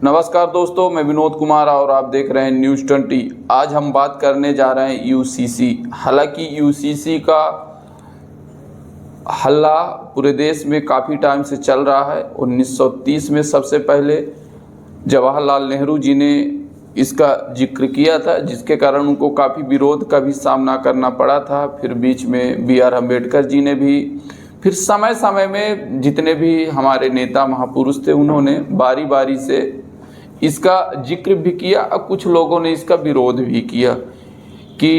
नमस्कार दोस्तों, मैं विनोद कुमार और आप देख रहे हैं न्यूज़ 20। आज हम बात करने जा रहे हैं यूसीसी। हालांकि यूसीसी का हल्ला पूरे देश में काफ़ी टाइम से चल रहा है। 1930 में सबसे पहले जवाहरलाल नेहरू जी ने इसका जिक्र किया था, जिसके कारण उनको काफ़ी विरोध का भी सामना करना पड़ा था। फिर बीच में B.R. अम्बेडकर जी ने भी, फिर समय समय में जितने भी हमारे नेता महापुरुष थे उन्होंने बारी बारी से इसका जिक्र भी किया और कुछ लोगों ने इसका विरोध भी किया कि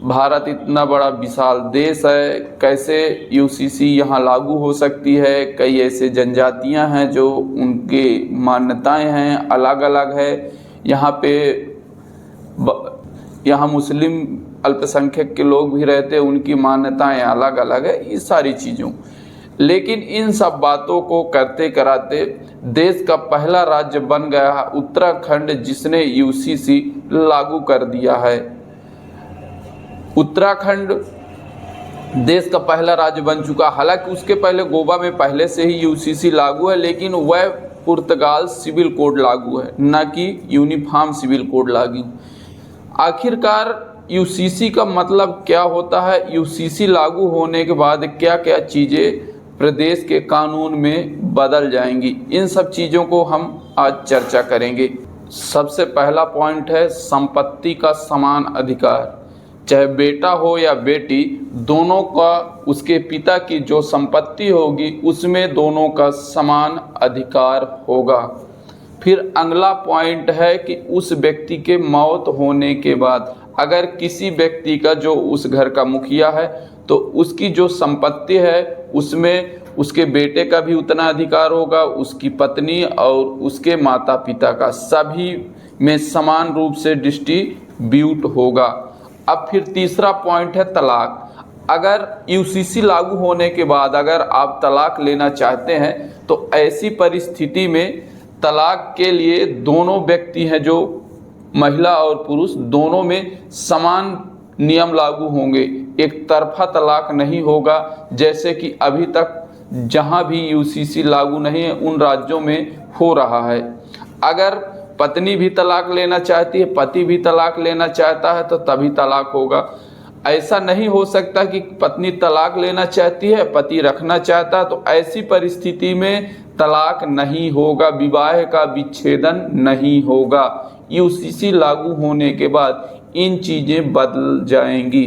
भारत इतना बड़ा विशाल देश है, कैसे यूसीसी यहाँ लागू हो सकती है। कई ऐसे जनजातियाँ हैं जो उनके मान्यताएं हैं अलग अलग है। यहाँ मुस्लिम अल्पसंख्यक के लोग भी रहते हैं, उनकी मान्यताएं अलग अलग है। इस सारी चीज़ों, लेकिन इन सब बातों को करते कराते देश का पहला राज्य बन गया उत्तराखंड, जिसने यूसीसी लागू कर दिया है। उत्तराखंड देश का पहला राज्य बन चुका। हालांकि उसके पहले गोवा में पहले से ही यूसीसी लागू है, लेकिन वह पुर्तगाल सिविल कोड लागू है, न कि यूनिफॉर्म सिविल कोड लागू। आखिरकार यूसीसी का मतलब क्या होता है, यूसीसी लागू होने के बाद क्या क्या चीज़ें प्रदेश के कानून में बदल जाएंगी, इन सब चीज़ों को हम आज चर्चा करेंगे। सबसे पहला पॉइंट है संपत्ति का समान अधिकार। चाहे बेटा हो या बेटी, दोनों का उसके पिता की जो संपत्ति होगी उसमें दोनों का समान अधिकार होगा। फिर अगला पॉइंट है कि उस व्यक्ति के मौत होने के बाद अगर किसी व्यक्ति का जो उस घर का मुखिया है तो उसकी जो संपत्ति है उसमें उसके बेटे का भी उतना अधिकार होगा, उसकी पत्नी और उसके माता पिता का, सभी में समान रूप से डिस्ट्रीब्यूट होगा। अब फिर तीसरा पॉइंट है तलाक। अगर यूसीसी लागू होने के बाद अगर आप तलाक लेना चाहते हैं तो ऐसी परिस्थिति में तलाक के लिए दोनों व्यक्ति हैं, जो महिला और पुरुष, दोनों में समान नियम लागू होंगे। एक तरफा तलाक नहीं होगा, जैसे कि अभी तक जहां भी यूसीसी लागू नहीं है उन राज्यों में हो रहा है। अगर पत्नी भी तलाक लेना चाहती है, पति भी तलाक लेना चाहता है तो तभी तलाक होगा। ऐसा नहीं हो सकता कि पत्नी तलाक लेना चाहती है, पति रखना चाहता है, तो ऐसी परिस्थिति में तलाक नहीं होगा, विवाह का विच्छेदन नहीं होगा। यूसीसी लागू होने के बाद इन चीज़ें बदल जाएंगी।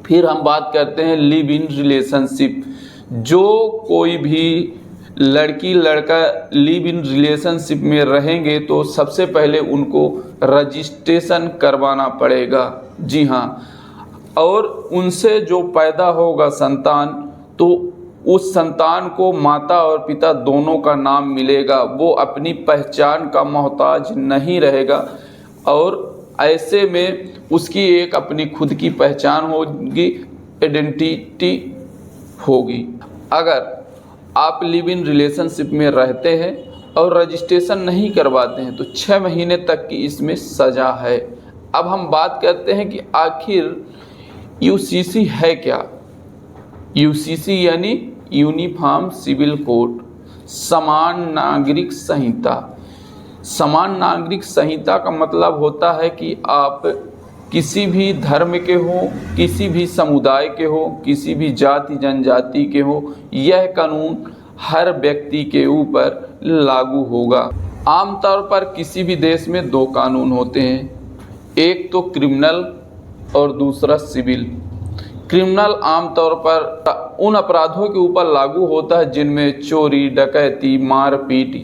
फिर हम बात करते हैं लिव इन रिलेशनशिप। जो कोई भी लड़की लड़का लिव इन रिलेशनशिप में रहेंगे तो सबसे पहले उनको रजिस्ट्रेशन करवाना पड़ेगा। जी हाँ, और उनसे जो पैदा होगा संतान, तो उस संतान को माता और पिता दोनों का नाम मिलेगा। वो अपनी पहचान का मोहताज नहीं रहेगा और ऐसे में उसकी एक अपनी खुद की पहचान होगी, आइडेंटिटी होगी। अगर आप लिव इन रिलेशनशिप में रहते हैं और रजिस्ट्रेशन नहीं करवाते हैं तो 6 महीने तक की इसमें सज़ा है। अब हम बात करते हैं कि आखिर यूसीसी है क्या। यूसीसी यानी यूनिफॉर्म सिविल कोड, समान नागरिक संहिता। समान नागरिक संहिता का मतलब होता है कि आप किसी भी धर्म के हो, किसी भी समुदाय के हो, किसी भी जाति जनजाति के हो, यह कानून हर व्यक्ति के ऊपर लागू होगा। आमतौर पर किसी भी देश में 2 कानून होते हैं, एक तो क्रिमिनल और दूसरा सिविल। क्रिमिनल आमतौर पर उन अपराधों के ऊपर लागू होता है जिनमें चोरी, डकैती, मारपीट,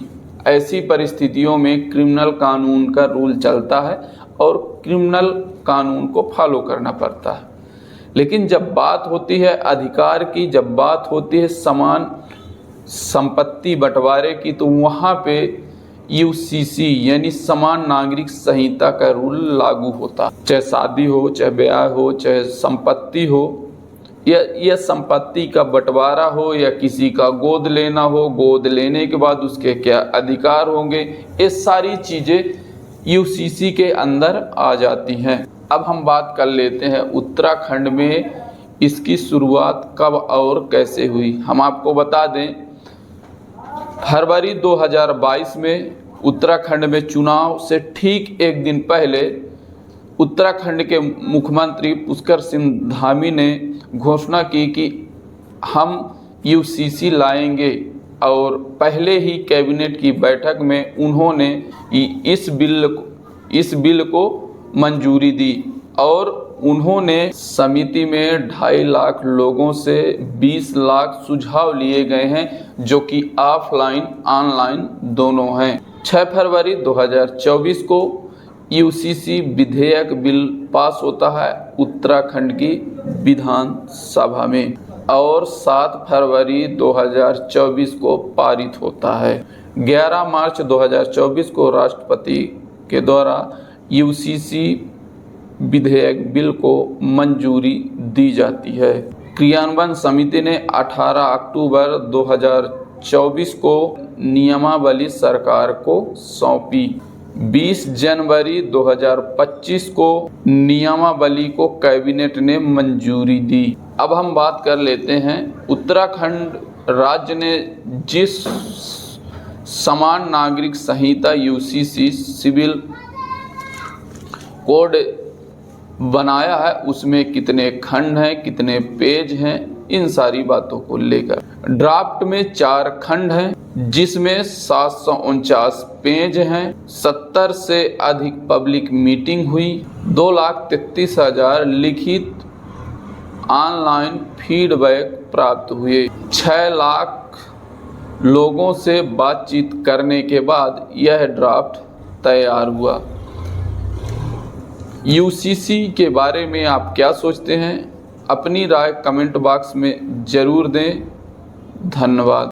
ऐसी परिस्थितियों में क्रिमिनल कानून का रूल चलता है और क्रिमिनल कानून को फॉलो करना पड़ता है। लेकिन जब बात होती है अधिकार की, जब बात होती है समान संपत्ति बंटवारे की, तो वहाँ पे यूसीसी यानी समान नागरिक संहिता का रूल लागू होता है। चाहे शादी हो, चाहे ब्याह हो, चाहे संपत्ति हो, या संपत्ति का बंटवारा हो, या किसी का गोद लेना हो, गोद लेने के बाद उसके क्या अधिकार होंगे, ये सारी चीज़ें यूसीसी के अंदर आ जाती हैं। अब हम बात कर लेते हैं उत्तराखंड में इसकी शुरुआत कब और कैसे हुई। हम आपको बता दें, फरवरी 2022 में उत्तराखंड में चुनाव से ठीक एक दिन पहले उत्तराखंड के मुख्यमंत्री पुष्कर सिंह धामी ने घोषणा की कि हम यूसीसी लाएंगे और पहले ही कैबिनेट की बैठक में उन्होंने इस बिल को मंजूरी दी और उन्होंने समिति में 2.5 लाख लोगों से 20 लाख सुझाव लिए गए हैं जो कि ऑफलाइन ऑनलाइन दोनों हैं। 6 फरवरी 2024 को यूसीसी विधेयक बिल पास होता है उत्तराखंड की विधानसभा में और 7 फरवरी 2024 को पारित होता है। 11 मार्च 2024 को राष्ट्रपति के द्वारा यूसीसी विधेयक बिल को मंजूरी दी जाती है। क्रियान्वयन समिति ने 18 अक्टूबर 2024 को नियमावली सरकार को सौंपी। 20 जनवरी 2025 को नियमावली को कैबिनेट ने मंजूरी दी। अब हम बात कर लेते हैं उत्तराखंड राज्य ने जिस समान नागरिक संहिता यूसीसी सिविल कोड बनाया है उसमें कितने खंड हैं, कितने पेज हैं, इन सारी बातों को लेकर ड्राफ्ट में 4 खंड हैं जिसमें 749 पेज हैं। 70 से अधिक पब्लिक मीटिंग हुई। 2,33,000 लिखित ऑनलाइन फीडबैक प्राप्त हुए। 6 लाख लोगों से बातचीत करने के बाद यह ड्राफ्ट तैयार हुआ। यूसीसी के बारे में आप क्या सोचते हैं? अपनी राय कमेंट बॉक्स में ज़रूर दें। धन्यवाद।